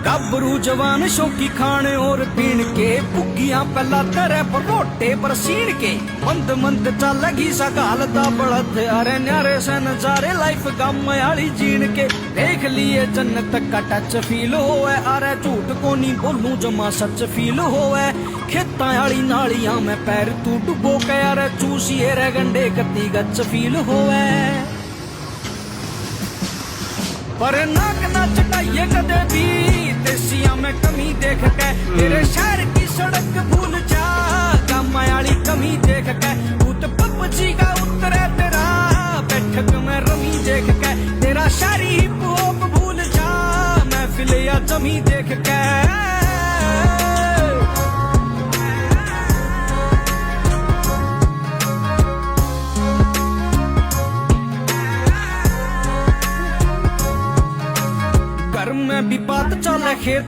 गबरू जवान शौकी खाने और पीण के भुग्गियां पहला तेरे परोटे पर सीण के मंद मंद चलगी सकाल दा बड़त अरे न्यारे से नजारे लाइफ गम आली जीण के देख लिए जन्नत का टच फील होवे अरे झूठ को नहीं बोलूं जमा सच फील होवे खेतां आली नालियां में पैर तू डुबो के अरे चूसिए रे गंडे कती गच फील होवे पर नाक ना चटाइए कदे भी देसिया में कमी देख के तेरे शहर की सड़क भूल जा गम आली कमी देख के भूत पपची का उतरे तेरा बैठक में रमी देख के तेरा शारी हिप हॉप भूल जा महफिल या जमी देख के घर में भी बात चले खेत